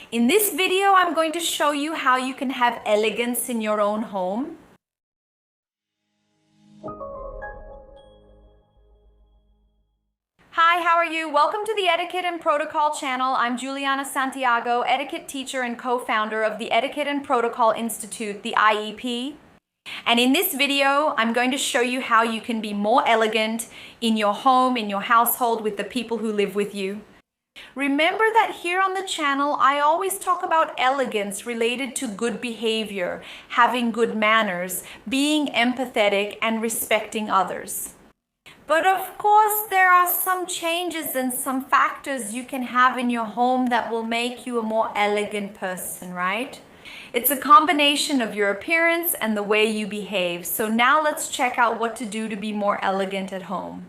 In this video, I'm going to show you how you can have elegance in your own home. Hi, how are you? Welcome to the Etiquette and Protocol channel. I'm Juliana Santiago, etiquette teacher and co-founder of the Etiquette and Protocol Institute, the IEP. And in this video, I'm going to show you how you can be more elegant in your home, in your household, with the people who live with you. Remember that here on the channel, I always talk about elegance related to good behavior, having good manners, being empathetic, and respecting others. But of course, there are some changes and some factors you can have in your home that will make you a more elegant person, right? It's a combination of your appearance and the way you behave. So now let's check out what to do to be more elegant at home.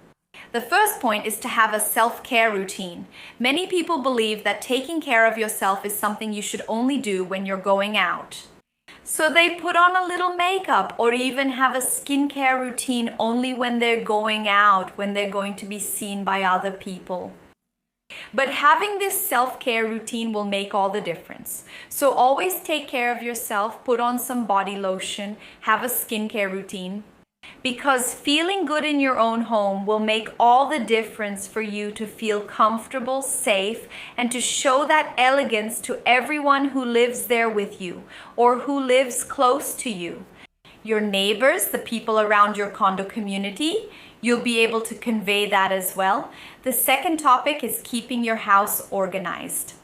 The first point is to have a self-care routine. Many people believe that taking care of yourself is something you should only do when you're going out. So they put on a little makeup or even have a skincare routine only when they're going out, when they're going to be seen by other people. But having this self-care routine will make all the difference. So always take care of yourself, put on some body lotion, have a skincare routine. Because feeling good in your own home will make all the difference for you to feel comfortable, safe, and to show that elegance to everyone who lives there with you or who lives close to you. Your neighbors, the people around your condo community, you'll be able to convey that as well. The second topic is keeping your house organized.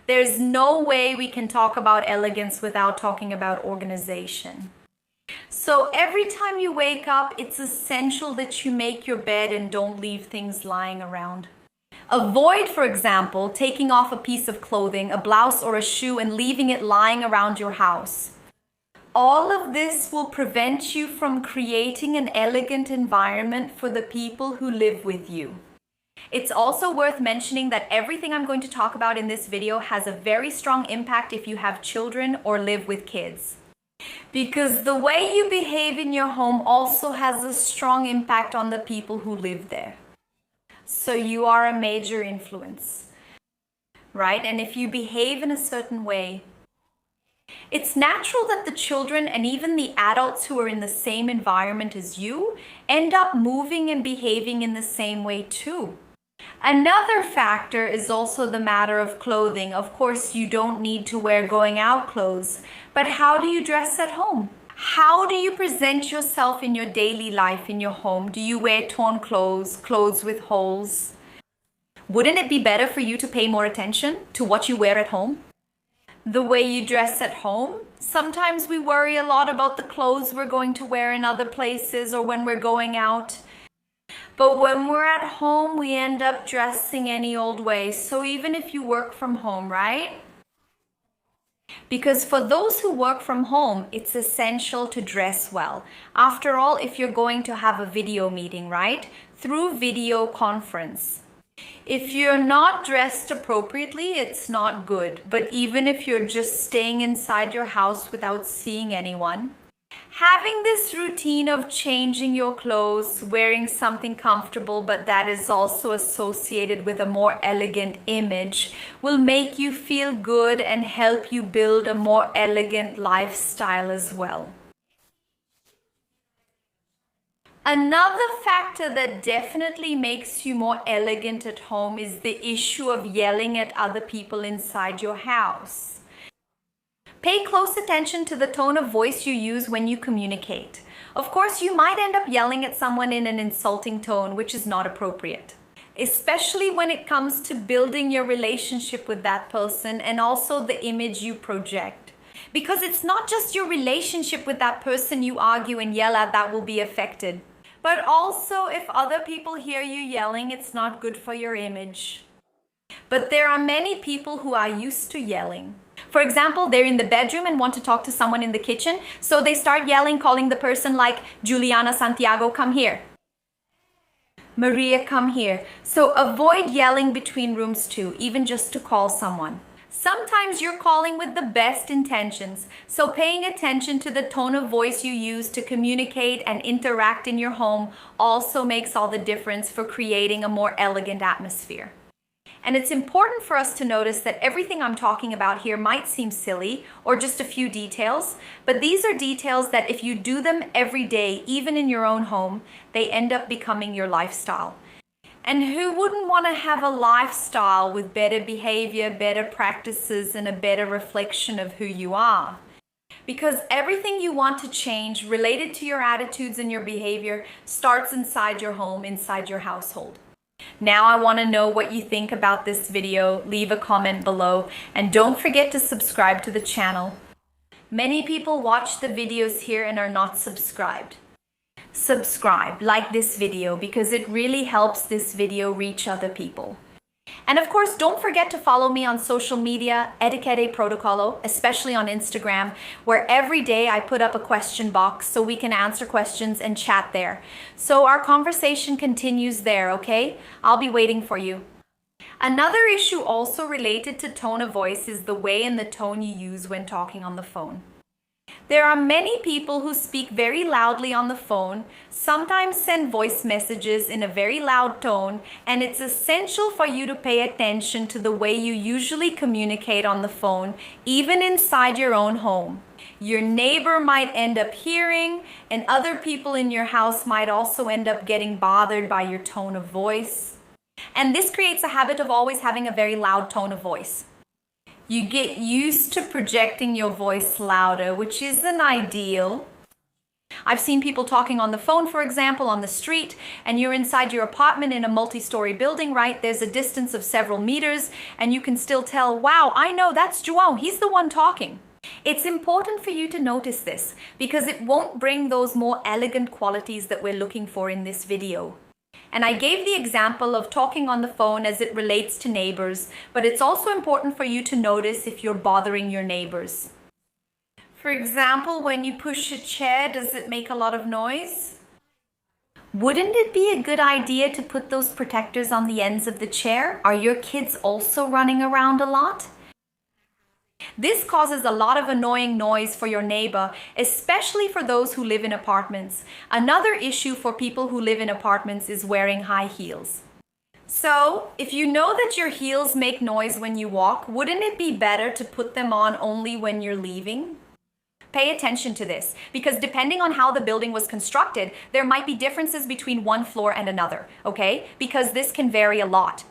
There's no way we can talk about elegance without talking about organization. So every time you wake up, it's essential that you make your bed and don't leave things lying around. Avoid, for example, taking off a piece of clothing, a blouse or a shoe, and leaving it lying around your house. All of this will prevent you from creating an elegant environment for the people who live with you. It's also worth mentioning that everything I'm going to talk about in this video has a very strong impact if you have children or live with kids. Because the way you behave in your home also has a strong impact on the people who live there. So you are a major influence, right? And if you behave in a certain way, it's natural that the children and even the adults who are in the same environment as you end up moving and behaving in the same way too. Another factor is also the matter of clothing. Of course, you don't need to wear going out clothes, but how do you dress at home? How do you present yourself in your daily life in your home? Do you wear torn clothes, clothes with holes? Wouldn't it be better for you to pay more attention to what you wear at home? The way you dress at home? Sometimes we worry a lot about the clothes we're going to wear in other places or when we're going out. But when we're at home, we end up dressing any old way. So even if you work from home, right? Because for those who work from home, it's essential to dress well. After all, if you're going to have a video meeting, right? Through video conference. If you're not dressed appropriately, it's not good. But even if you're just staying inside your house without seeing anyone, having this routine of changing your clothes, wearing something comfortable but that is also associated with a more elegant image will make you feel good and help you build a more elegant lifestyle as well. Another factor that definitely makes you more elegant at home is the issue of yelling at other people inside your house. Pay close attention to the tone of voice you use when you communicate. Of course, you might end up yelling at someone in an insulting tone, which is not appropriate, especially when it comes to building your relationship with that person and also the image you project. Because it's not just your relationship with that person you argue and yell at that will be affected, but also if other people hear you yelling, it's not good for your image. But there are many people who are used to yelling. For example, they're in the bedroom and want to talk to someone in the kitchen, so they start yelling, calling the person like, Juliana Santiago, come here. Maria, come here. So avoid yelling between rooms too, even just to call someone. Sometimes you're calling with the best intentions, so paying attention to the tone of voice you use to communicate and interact in your home also makes all the difference for creating a more elegant atmosphere. And it's important for us to notice that everything I'm talking about here might seem silly or just a few details, but these are details that if you do them every day, even in your own home, they end up becoming your lifestyle. And who wouldn't want to have a lifestyle with better behavior, better practices, and a better reflection of who you are? Because everything you want to change related to your attitudes and your behavior starts inside your home, inside your household. Now I want to know what you think about this video. Leave a comment below and don't forget to subscribe to the channel. Many people watch the videos here and are not subscribed. Subscribe, like this video, because it really helps this video reach other people. And of course, don't forget to follow me on social media, Etiquette Protocolo, especially on Instagram, where every day I put up a question box so we can answer questions and chat there. So our conversation continues there, okay? I'll be waiting for you. Another issue also related to tone of voice is the way and the tone you use when talking on the phone. There are many people who speak very loudly on the phone, sometimes send voice messages in a very loud tone, and it's essential for you to pay attention to the way you usually communicate on the phone, even inside your own home. Your neighbor might end up hearing, and other people in your house might also end up getting bothered by your tone of voice. And this creates a habit of always having a very loud tone of voice. You get used to projecting your voice louder, which isn't ideal. I've seen people talking on the phone, for example, on the street, and you're inside your apartment in a multi-story building, right? There's a distance of several meters, and you can still tell, wow, I know that's João. He's the one talking. It's important for you to notice this because it won't bring those more elegant qualities that we're looking for in this video. And I gave the example of talking on the phone as it relates to neighbors, but it's also important for you to notice if you're bothering your neighbors. For example, when you push a chair, does it make a lot of noise? Wouldn't it be a good idea to put those protectors on the ends of the chair? Are your kids also running around a lot? This causes a lot of annoying noise for your neighbor, especially for those who live in apartments. Another issue for people who live in apartments is wearing high heels. So, if you know that your heels make noise when you walk, wouldn't it be better to put them on only when you're leaving? Pay attention to this, because depending on how the building was constructed, there might be differences between one floor and another, okay? Because this can vary a lot.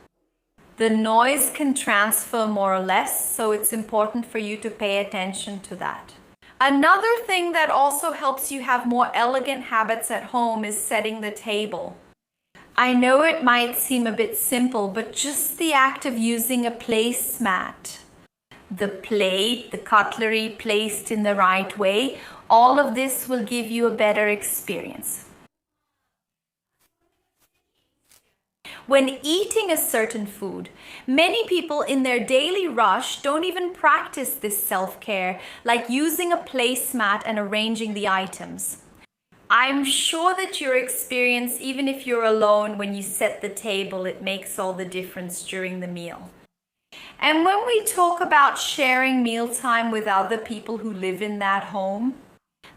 The noise can transfer more or less, so it's important for you to pay attention to that. Another thing that also helps you have more elegant habits at home is setting the table. I know it might seem a bit simple, but just the act of using a placemat, the plate, the cutlery placed in the right way, all of this will give you a better experience. When eating a certain food, many people in their daily rush don't even practice this self-care, like using a placemat and arranging the items. I'm sure that your experience, even if you're alone, when you set the table, it makes all the difference during the meal. And when we talk about sharing mealtime with other people who live in that home,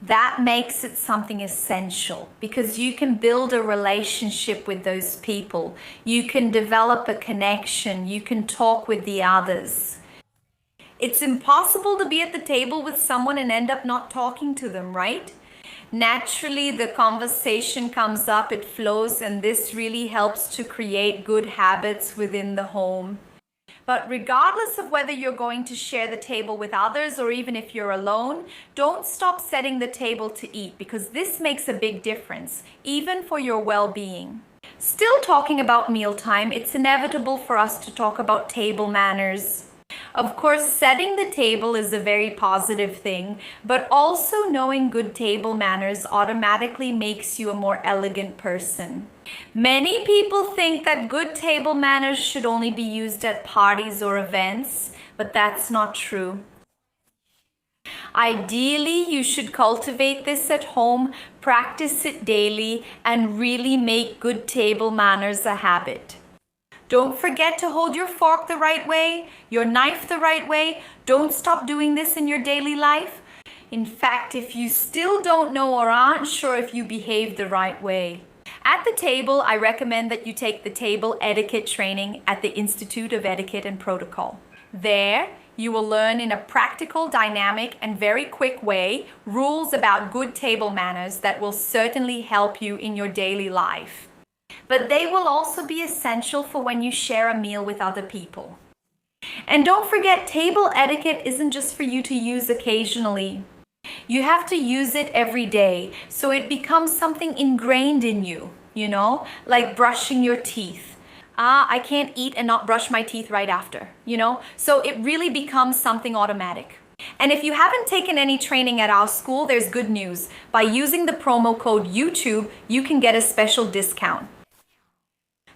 that makes it something essential because you can build a relationship with those people. You can develop a connection. You can talk with the others. It's impossible to be at the table with someone and end up not talking to them, right? Naturally, the conversation comes up, it flows, and this really helps to create good habits within the home. But regardless of whether you're going to share the table with others or even if you're alone, don't stop setting the table to eat because this makes a big difference, even for your well-being. Still talking about mealtime, it's inevitable for us to talk about table manners. Of course, setting the table is a very positive thing, but also knowing good table manners automatically makes you a more elegant person. Many people think that good table manners should only be used at parties or events, but that's not true. Ideally, you should cultivate this at home, practice it daily, and really make good table manners a habit. Don't forget to hold your fork the right way, your knife the right way. Don't stop doing this in your daily life. In fact, if you still don't know or aren't sure if you behave the right way, At the table, I recommend that you take the table etiquette training at the Institute of Etiquette and Protocol. There, you will learn in a practical, dynamic, and very quick way rules about good table manners that will certainly help you in your daily life. But they will also be essential for when you share a meal with other people. And don't forget, table etiquette isn't just for you to use occasionally. You have to use it every day, so it becomes something ingrained in you, like brushing your teeth. I can't eat and not brush my teeth right after, So it really becomes something automatic. And if you haven't taken any training at our school, there's good news. By using the promo code YouTube, you can get a special discount.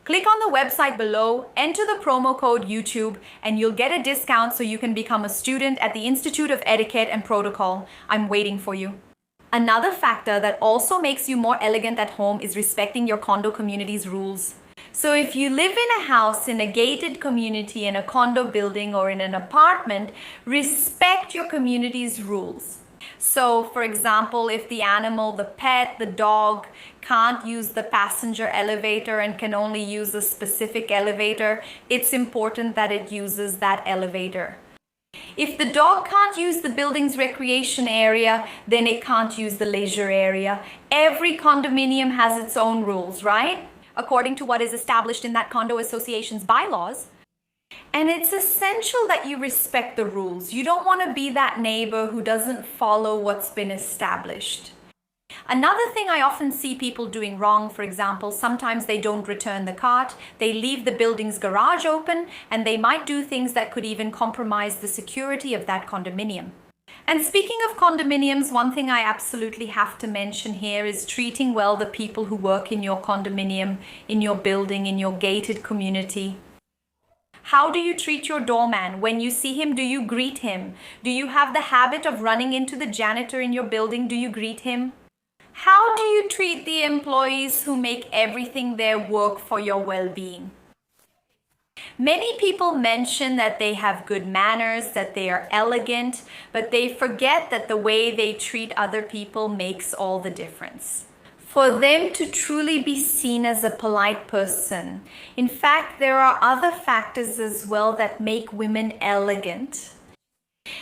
Click on the website below, enter the promo code YouTube, and you'll get a discount so you can become a student at the Institute of Etiquette and Protocol. I'm waiting for you. Another factor that also makes you more elegant at home is respecting your condo community's rules. So if you live in a house, in a gated community, in a condo building, or in an apartment, respect your community's rules. So, for example, if the animal, the pet, the dog can't use the passenger elevator and can only use a specific elevator, it's important that it uses that elevator. If the dog can't use the building's recreation area, then it can't use the leisure area. Every condominium has its own rules, right? According to what is established in that condo association's bylaws. And it's essential that you respect the rules. You don't want to be that neighbor who doesn't follow what's been established. Another thing I often see people doing wrong, for example, sometimes they don't return the cart, they leave the building's garage open, and they might do things that could even compromise the security of that condominium. And speaking of condominiums, one thing I absolutely have to mention here is treating well the people who work in your condominium, in your building, in your gated community. How do you treat your doorman? When you see him, do you greet him? Do you have the habit of running into the janitor in your building? Do you greet him? How do you treat the employees who make everything there work for your well-being? Many people mention that they have good manners, that they are elegant, but they forget that the way they treat other people makes all the difference. For them to truly be seen as a polite person. In fact, there are other factors as well that make women elegant.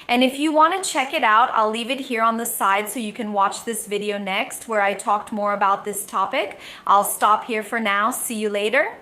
And if you want to check it out, I'll leave it here on the side so you can watch this video next where I talked more about this topic. I'll stop here for now. See you later.